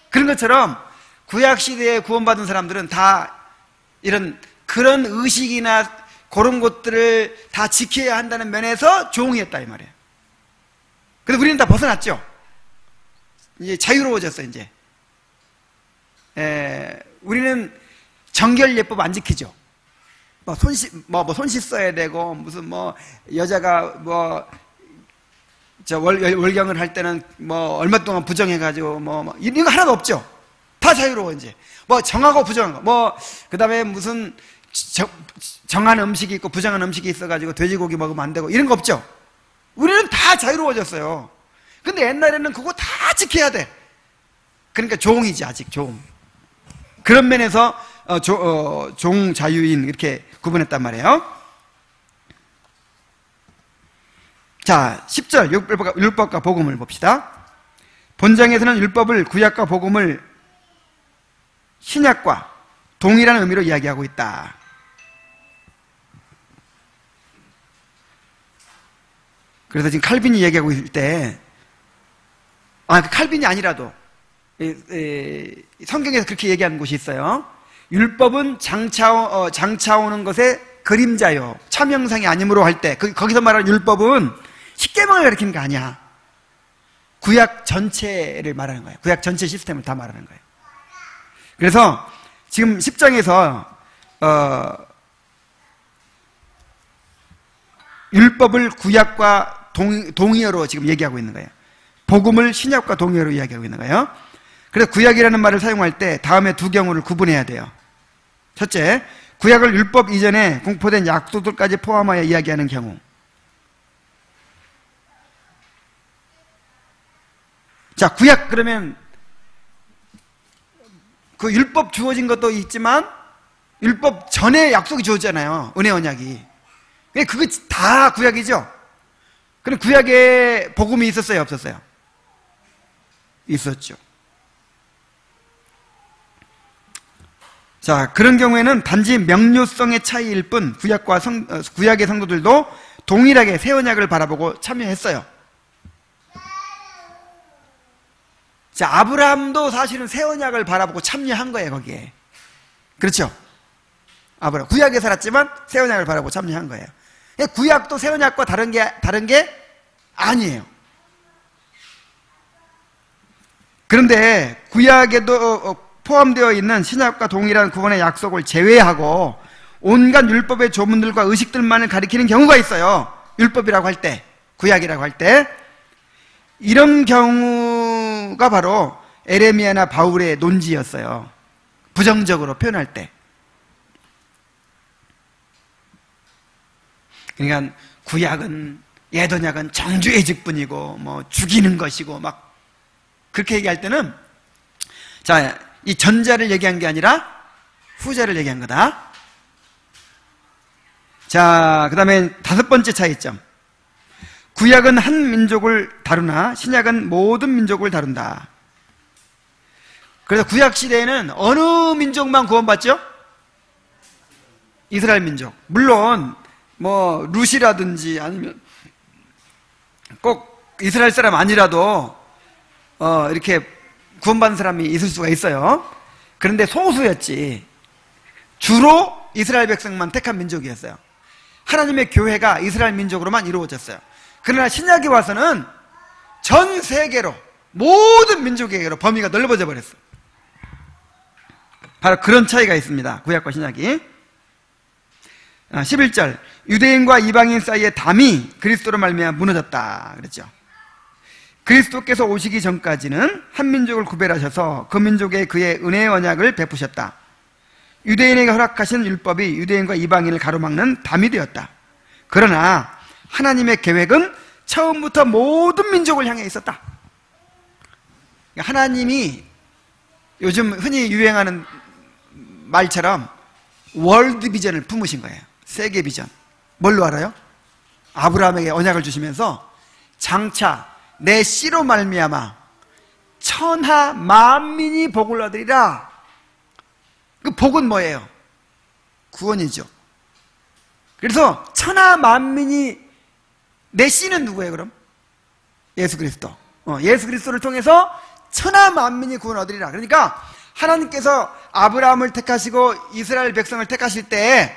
그런 것처럼 구약시대에 구원받은 사람들은 다 그런 의식이나 그런 것들을 다 지켜야 한다는 면에서 종이었다, 이 말이에요. 근데 우리는 다 벗어났죠? 이제 자유로워졌어요, 이제. 우리는 정결예법 안 지키죠. 손 씻어야 되고, 무슨 여자가 월경을 할 때는 얼마 동안 부정해가지고 이런 거 하나도 없죠. 다 자유로워, 이제. 정하고 부정한 거. 그 다음에 무슨 정한 음식이 있고 부정한 음식이 있어가지고 돼지고기 먹으면 안 되고 이런 거 없죠. 우리는 다 자유로워졌어요. 근데 옛날에는 그거 다 지켜야 돼. 그러니까 종이지, 아직 종. 그런 면에서 종 자유인 이렇게 구분했단 말이에요. 자, 10절 율법과 복음을 봅시다. 본장에서는 율법을, 구약과 복음을 신약과 동일한 의미로 이야기하고 있다. 그래서 지금 칼빈이 얘기하고 있을 때, 칼빈이 아니라도 성경에서 그렇게 얘기하는 곳이 있어요. 율법은 장차오는 것의 그림자요, 참형상이 아니므로 할 때, 거기서 말하는 율법은 십계명을 가리키는 게 아니야. 구약 전체를 말하는 거예요. 구약 전체 시스템을 다 말하는 거예요. 그래서 지금 10장에서 율법을 구약과 동의어로 지금 얘기하고 있는 거예요. 복음을 신약과 동의어로 이야기하고 있는 거예요. 그래서 구약이라는 말을 사용할 때 다음에 두 경우를 구분해야 돼요. 첫째, 구약을 율법 이전에 공포된 약속들까지 포함하여 이야기하는 경우. 자, 구약 그러면 그 율법 주어진 것도 있지만 율법 전에 약속이 주어졌잖아요. 은혜 언약이. 그거 다 구약이죠. 그럼 구약에 복음이 있었어요, 없었어요? 있었죠. 자, 그런 경우에는 단지 명료성의 차이일 뿐 구약의 성도들도 동일하게 새 언약을 바라보고 참여했어요. 자, 아브라함도 사실은 새 언약을 바라보고 참여한 거예요, 거기에. 그렇죠? 아브라함 구약에 살았지만 새 언약을 바라보고 참여한 거예요. 구약도 새 언약과 다른 게 아니에요. 그런데 구약에도 포함되어 있는 신약과 동일한 구원의 약속을 제외하고 온갖 율법의 조문들과 의식들만을 가리키는 경우가 있어요. 율법이라고 할 때, 구약이라고 할 때. 이런 경우가 바로 에레미야나 바울의 논지였어요. 부정적으로 표현할 때. 그러니까 구약은, 옛 언약은 정죄의 직분이고 뭐 죽이는 것이고 막 그렇게 얘기할 때는, 자, 이 전자를 얘기한 게 아니라 후자를 얘기한 거다. 자, 그 다음에 다섯 번째 차이점. 구약은 한 민족을 다루나 신약은 모든 민족을 다룬다. 그래서 구약 시대에는 어느 민족만 구원받죠? 이스라엘 민족. 물론 뭐 룻이라든지 아니면 꼭 이스라엘 사람 아니라도 이렇게 구원받은 사람이 있을 수가 있어요. 그런데 소수였지. 주로 이스라엘 백성만 택한 민족이었어요. 하나님의 교회가 이스라엘 민족으로만 이루어졌어요. 그러나 신약에 와서는 전 세계로 모든 민족에게로 범위가 넓어져 버렸어요. 바로 그런 차이가 있습니다. 구약과 신약이. 11절, 유대인과 이방인 사이의 담이 그리스도로 말미암아 무너졌다 그랬죠. 그리스도께서 오시기 전까지는 한 민족을 구별하셔서 그 민족에 그의 은혜의 언약을 베푸셨다. 유대인에게 허락하신 율법이 유대인과 이방인을 가로막는 담이 되었다. 그러나 하나님의 계획은 처음부터 모든 민족을 향해 있었다. 하나님이 요즘 흔히 유행하는 말처럼 월드 비전을 품으신 거예요. 세계 비전. 뭘로 알아요? 아브라함에게 언약을 주시면서 장차 내 씨로 말미암아 천하 만민이 복을 얻으리라. 그 복은 뭐예요? 구원이죠. 그래서 천하 만민이, 내 씨는 누구예요 그럼? 예수 그리스도. 예수 그리스도를 통해서 천하 만민이 구원 얻으리라. 그러니까 하나님께서 아브라함을 택하시고 이스라엘 백성을 택하실 때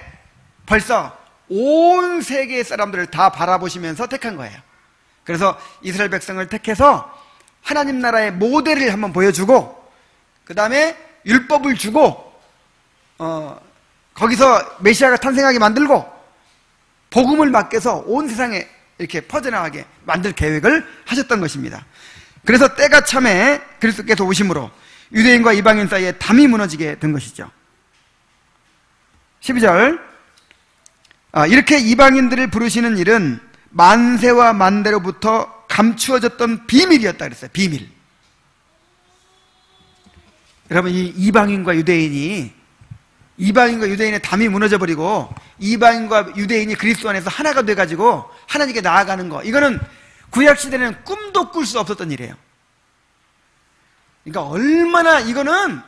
벌써 온 세계의 사람들을 다 바라보시면서 택한 거예요. 그래서 이스라엘 백성을 택해서 하나님 나라의 모델을 한번 보여주고, 그 다음에 율법을 주고, 거기서 메시아가 탄생하게 만들고, 복음을 맡겨서 온 세상에 이렇게 퍼져나가게 만들 계획을 하셨던 것입니다. 그래서 때가 참에 그리스도께서 오심으로 유대인과 이방인 사이에 담이 무너지게 된 것이죠. 12절, 이렇게 이방인들을 부르시는 일은 만세와 만대로부터 감추어졌던 비밀이었다 그랬어요. 비밀. 여러분, 이 이방인과 유대인의 담이 무너져버리고 이방인과 유대인이 그리스도 안에서 하나가 돼가지고 하나님께 나아가는 거, 이거는 구약시대는 꿈도 꿀 수 없었던 일이에요. 그러니까 얼마나, 이거는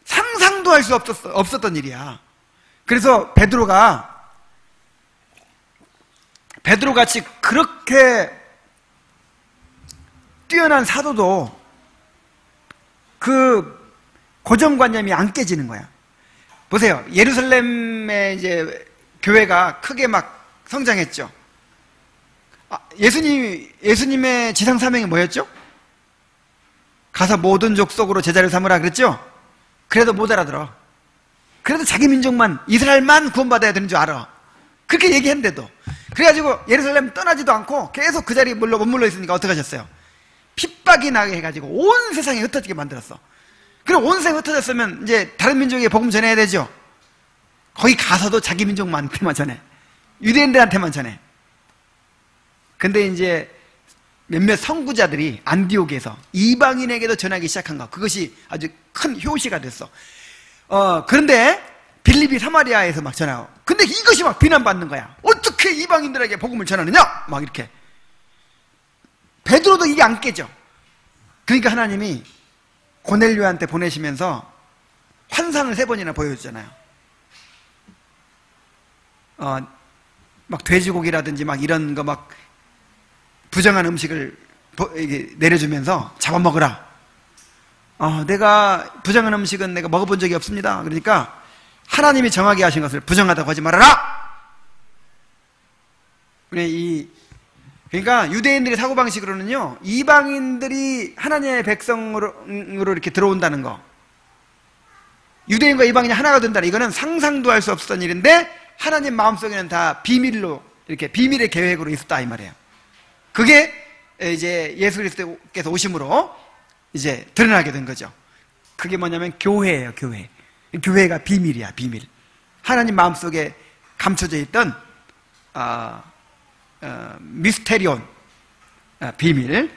상상도 할 수 없었던 일이야. 그래서 베드로같이 그렇게 뛰어난 사도도 그 고정관념이 안 깨지는 거야. 보세요. 예루살렘의 이제 교회가 크게 막 성장했죠. 예수님의 지상 사명이 뭐였죠? 가서 모든 족속으로 제자를 삼으라 그랬죠? 그래도 못 알아들어. 그래도 자기 민족만, 이스라엘만 구원받아야 되는 줄 알아. 그렇게 얘기했는데도. 그래가지고 예루살렘 떠나지도 않고 계속 그 자리에 머물러 있으니까 어떻게 하셨어요? 핍박이 나게 해가지고 온 세상에 흩어지게 만들었어. 그럼 온 세상에 흩어졌으면 이제 다른 민족에게 복음 전해야 되죠. 거기 가서도 자기 민족만한테만 전해. 유대인들한테만 전해. 근데 이제 몇몇 선구자들이 안디옥에서 이방인에게도 전하기 시작한 거. 그것이 아주 큰 효시가 됐어. 그런데 빌립이 사마리아에서 막 전하고. 근데 이것이 막 비난받는 거야. 어떻게 이방인들에게 복음을 전하느냐? 막 이렇게. 베드로도 이게 안 깨져. 그러니까 하나님이 고넬료한테 보내시면서 환상을 3번이나 보여주잖아요. 막 돼지고기라든지 막 이런 거 막 부정한 음식을 내려주면서 잡아먹으라. 내가 부정한 음식은 내가 먹어본 적이 없습니다. 그러니까 하나님이 정하게 하신 것을 부정하다고 하지 말아라. 그러니까 유대인들의 사고방식으로는요, 이방인들이 하나님의 백성으로 이렇게 들어온다는 거, 유대인과 이방인이 하나가 된다는, 이거는 상상도 할 수 없었던 일인데 하나님 마음속에는 다 비밀로, 이렇게 비밀의 계획으로 있었다 이 말이에요. 그게 이제 예수 그리스도께서 오심으로 이제 드러나게 된 거죠. 그게 뭐냐면 교회예요. 교회가 비밀이야, 비밀. 하나님 마음속에 감춰져 있던 미스테리온, 비밀.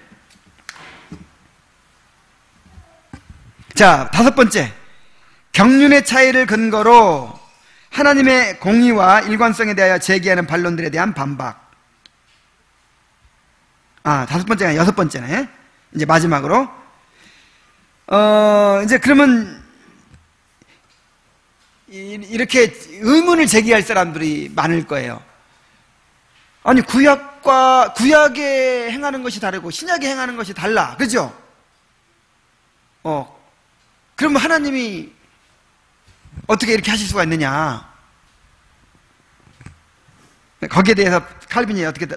자, 5번째, 경륜의 차이를 근거로 하나님의 공의와 일관성에 대하여 제기하는 반론들에 대한 반박. 5번째가 6번째네. 이제 마지막으로 이제 그러면 이렇게 의문을 제기할 사람들이 많을 거예요. 아니, 구약에 행하는 것이 다르고 신약에 행하는 것이 달라, 그죠? 그러면 하나님이 어떻게 이렇게 하실 수가 있느냐? 거기에 대해서 칼빈이 어떻게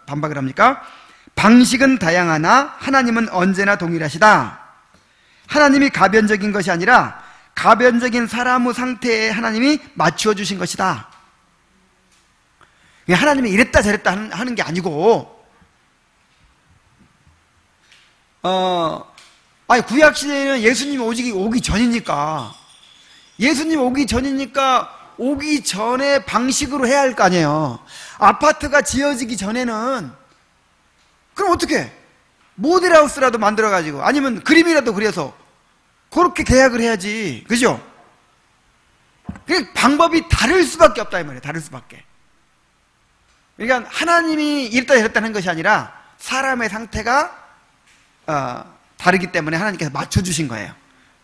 반박을 합니까? 방식은 다양하나 하나님은 언제나 동일하시다. 하나님이 가변적인 것이 아니라 가변적인 사람의 상태에 하나님이 맞추어 주신 것이다. 하나님이 이랬다 저랬다 하는 게 아니고, 구약 시대에는 예수님 오기 전이니까, 오기 전에 방식으로 해야 할 거 아니에요. 아파트가 지어지기 전에는 그럼 어떻게 모델하우스라도 만들어가지고, 아니면 그림이라도 그려서 그렇게 계약을 해야지, 그죠? 그 방법이 다를 수밖에 없다 이 말이에요. 다를 수밖에. 그러니까 하나님이 이랬다 저랬다는 것이 아니라 사람의 상태가 다르기 때문에 하나님께서 맞춰주신 거예요.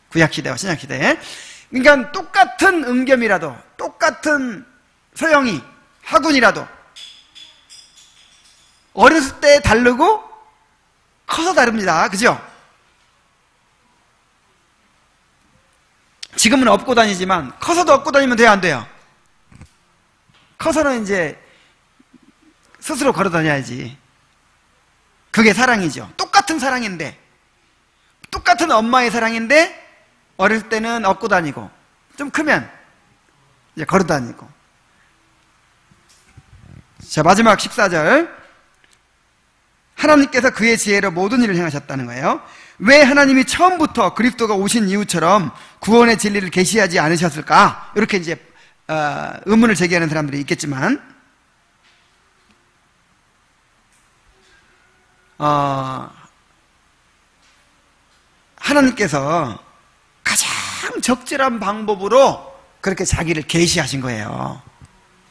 구약시대와 신약시대에. 그러니까 똑같은 음겸이라도, 똑같은 서영이, 학군이라도 어렸을 때 다르고 커서 다릅니다. 그죠? 지금은 업고 다니지만 커서도 업고 다니면 돼요, 안 돼요? 커서는 이제 스스로 걸어 다녀야지. 그게 사랑이죠. 똑같은 사랑인데, 똑같은 엄마의 사랑인데 어릴 때는 업고 다니고 좀 크면 이제 걸어 다니고. 자, 마지막 14절. 하나님께서 그의 지혜로 모든 일을 행하셨다는 거예요. 왜 하나님이 처음부터 그리스도가 오신 이후처럼 구원의 진리를 계시하지 않으셨을까? 이렇게 이제 의문을 제기하는 사람들이 있겠지만, 하나님께서 가장 적절한 방법으로 그렇게 자기를 계시하신 거예요.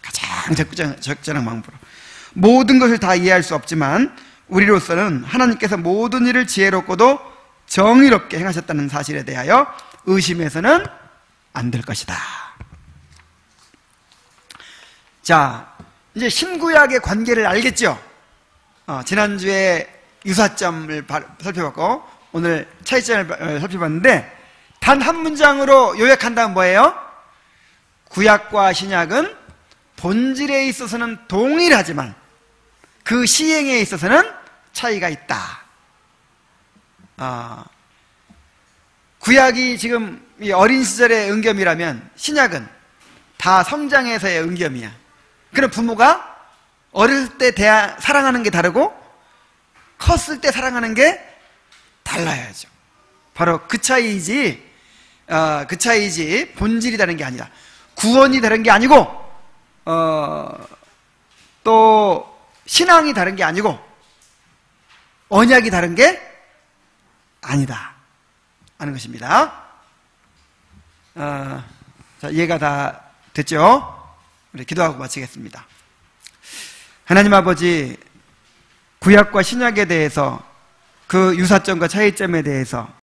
가장 적절한 방법으로. 모든 것을 다 이해할 수 없지만 우리로서는 하나님께서 모든 일을 지혜롭고도 정의롭게 행하셨다는 사실에 대하여 의심해서는 안 될 것이다. 자, 이제 신구약의 관계를 알겠죠? 지난주에 유사점을 살펴봤고 오늘 차이점을 살펴봤는데, 단 한 문장으로 요약한다면 뭐예요? 구약과 신약은 본질에 있어서는 동일하지만 그 시행에 있어서는 차이가 있다. 구약이 지금 어린 시절의 응겸이라면 신약은 다 성장해서의 응겸이야. 그럼 부모가 어릴 때 사랑하는 게 다르고 컸을 때 사랑하는 게 달라야죠. 바로 그 차이지 본질이 다른 게 아니라. 구원이 다른 게 아니고 또 신앙이 다른 게 아니고 언약이 다른 게 아니다 하는 것입니다. 자, 이해가 다 됐죠? 우리 기도하고 마치겠습니다. 하나님 아버지, 구약과 신약에 대해서 그 유사점과 차이점에 대해서